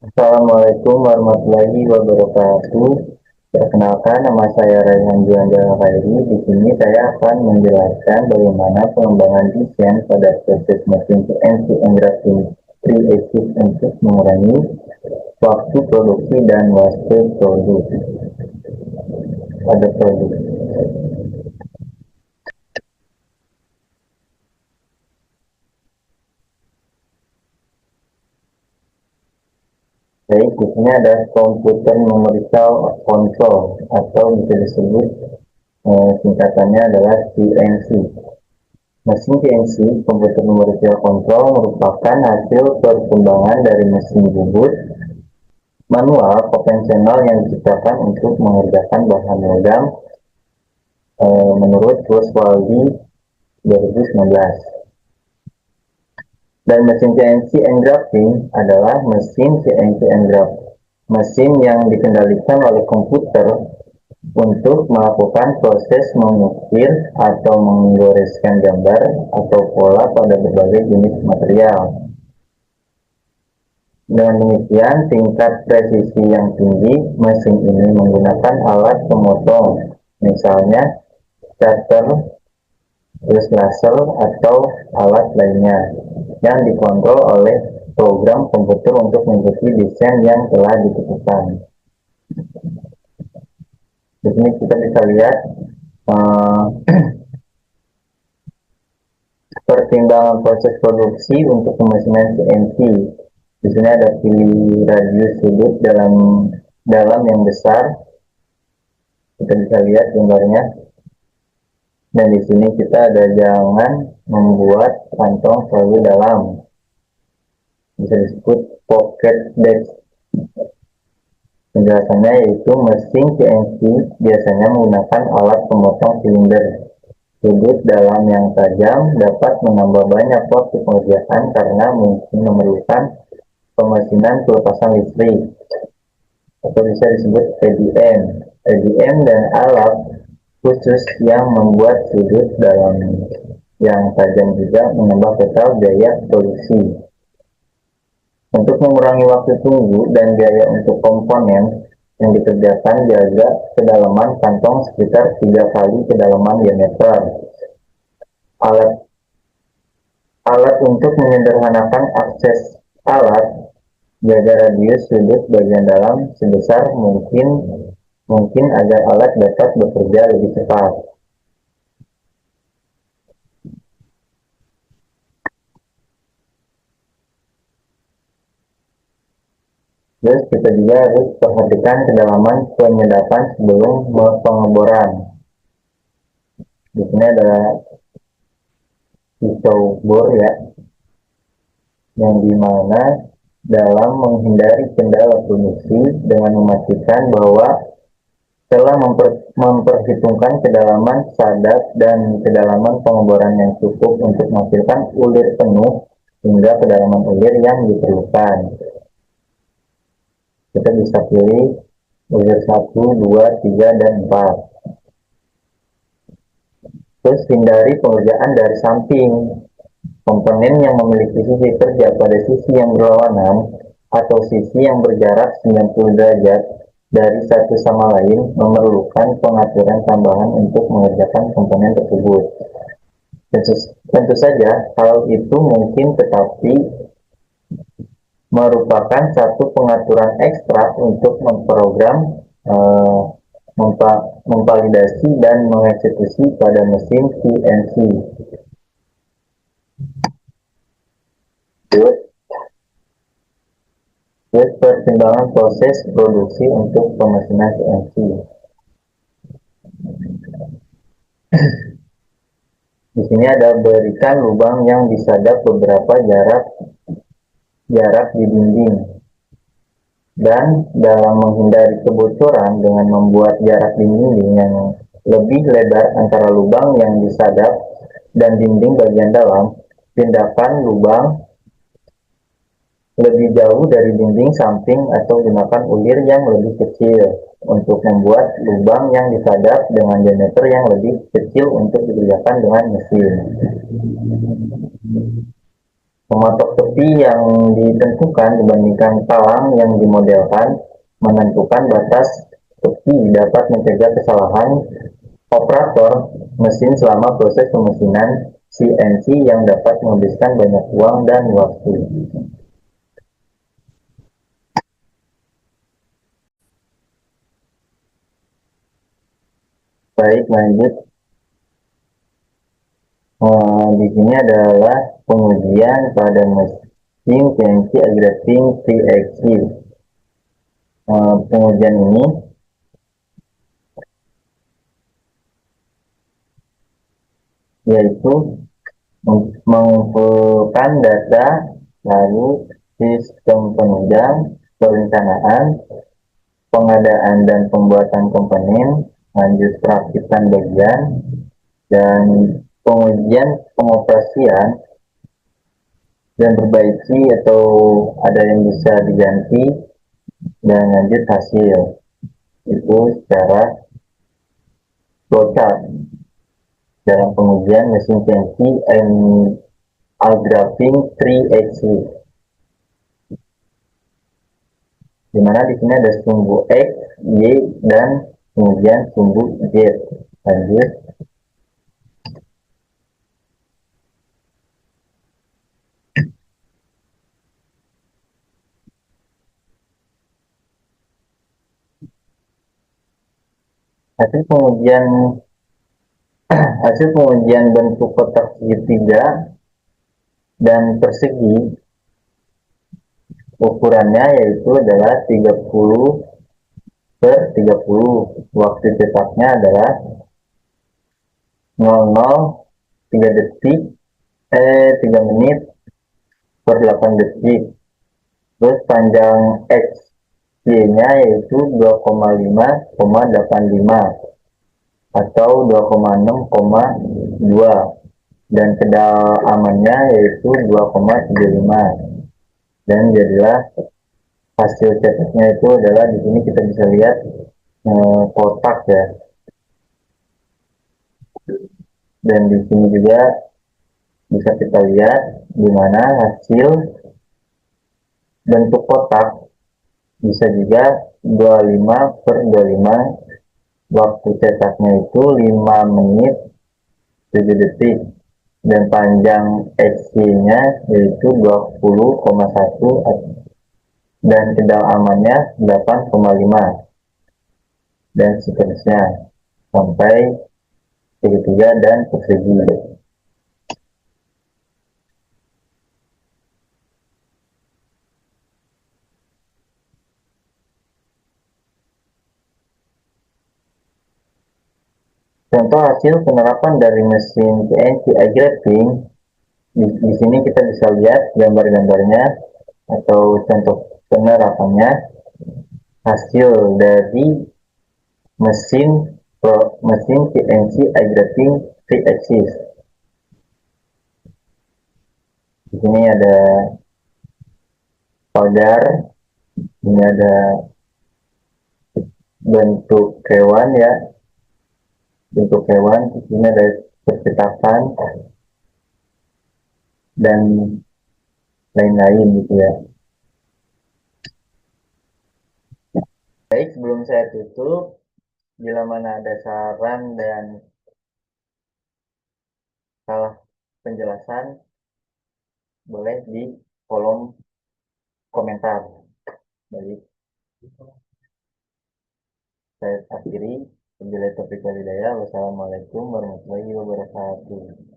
Assalamualaikum warahmatullahi wabarakatuh. Perkenalkan, nama saya Raihan Juanda Khairi. Di sini saya akan menjelaskan bagaimana pengembangan desain pada proses mesin CNC Engrafting 3 untuk mengurangi waktu produksi dan waste produk pada produk. Baik, di sini ada komputer numerical control atau bisa disebut singkatannya adalah CNC. Mesin CNC, komputer numerical control, merupakan hasil perkembangan dari mesin bubut manual konvensional yang diciptakan untuk mengerjakan bahan logam menurut Roswaldi 2019. Dan mesin CNC engrafting adalah mesin CNC engraft, mesin yang dikendalikan oleh komputer untuk melakukan proses mengukir atau menggoreskan gambar atau pola pada berbagai jenis material. Dengan demikian, tingkat presisi yang tinggi, mesin ini menggunakan alat pemotong, misalnya cutter, laser, atau alat lainnya, yang dikontrol oleh program komputer untuk mengikuti desain yang telah ditentukan. Di sini kita bisa lihat pertimbangan proses produksi untuk pemesinan CNC. Di sini ada pilih radius sudut dalam yang besar. Kita bisa lihat gambarnya. Dan di sini kita ada jangan membuat kantong terlalu dalam. Bisa disebut pocket depth. Penjelasannya yaitu mesin CNC biasanya menggunakan alat pemotong silinder. Sudut dalam yang tajam dapat menambah banyak waktu pengerjaan karena mungkin memerlukan pemesinan pelepasan listrik, atau bisa disebut EDM. EDM dan alat khusus yang membuat sudut dalam yang tajam juga menambah total biaya produksi. Untuk mengurangi waktu tunggu dan biaya untuk komponen yang dikerjakan, jaga kedalaman kantong sekitar 3 kali kedalaman diameter. Alat untuk menyederhanakan akses alat, jaga radius sudut bagian dalam sebesar mungkin agar alat dapat bekerja lebih cepat. Terus kita juga harus perhatikan kedalaman penyedapan sebelum pengeboran. Di sini ada pisau bor ya, yang dimana dalam menghindari kendala produksi dengan memastikan bahwa telah memperhitungkan kedalaman sadap dan kedalaman pengeboran yang cukup untuk menghasilkan ulir penuh hingga kedalaman ulir yang diperlukan. Kita bisa pilih ulir 1, 2, 3, dan 4. Terus hindari pengerjaan dari samping. Komponen yang memiliki sisi kerja pada sisi yang berlawanan atau sisi yang berjarak 90 derajat dari satu sama lain memerlukan pengaturan tambahan untuk mengerjakan komponen tersebut. Tentu saja hal itu mungkin, tetapi merupakan satu pengaturan ekstra untuk memprogram, memvalidasi dan mengeksekusi pada mesin CNC. Terus pertimbangan proses produksi untuk pemesinan CNC. Di sini ada berikan lubang yang disadap beberapa jarak di dinding. Dan dalam menghindari kebocoran dengan membuat jarak di dinding yang lebih lebar antara lubang yang disadap dan dinding bagian dalam, pindahkan lubang lebih jauh dari dinding samping atau gunakan ulir yang lebih kecil untuk membuat lubang yang disadap dengan diameter yang lebih kecil untuk dikerjakan dengan mesin. Mematok tepi yang ditentukan dibandingkan palang yang dimodelkan menentukan batas tepi dapat mencegah kesalahan operator mesin selama proses pemesinan CNC yang dapat menghabiskan banyak uang dan waktu. Baik, lanjut. Di sini adalah pengujian pada mesin CNC Aggregating 3XQ. Pengujian ini yaitu mengumpulkan data, lalu sistem penunjang, perencanaan, pengadaan dan pembuatan komponen, lanjut perakitan bagian, dan pengujian pengoperasian dan perbaiki atau ada yang bisa diganti, dan lanjut hasil. Itu secara flowchart dalam pengujian mesin CNC and Algraphing 3XU. Di mana di sini ada sumbu X, Y, dan kemudian sumbu Z. Lanjut. Hasil pengujian hasil pengujian bentuk kotak segitiga dan persegi ukurannya yaitu adalah 30 per 30. Waktu cetaknya adalah 0,03 detik 3 menit per 8 detik. Terus panjang X Y-nya yaitu 2,5,85 atau 2,6,2 dan kedalamannya yaitu 2,35. Dan jadilah hasil cetaknya itu adalah di sini kita bisa lihat kotak ya. Dan di sini juga bisa kita lihat di mana hasil bentuk kotak bisa juga 25 per 25. Waktu cetaknya itu 5 menit 7 detik dan panjang XY-nya yaitu 20,1 dan kedalamannya 8,5 dan seterusnya sampai segitiga dan persegi. Contoh hasil penerapan dari mesin CNC Aggregating. Di sini kita bisa lihat gambar-gambarnya atau contoh penerapannya. Hasil dari mesin mesin CNC Aggregating 3 axis. Di sini ada solder, ini ada bentuk hewan ya, bentuk hewan. Di sini ada percetakan dan lain-lain gitu ya. Baik, sebelum saya tutup, bila mana ada saran dan salah penjelasan, boleh di kolom komentar. Baik, saya akhiri. Wabillahi taufiq wal hidayah. Wassalamualaikum warahmatullahi wabarakatuh.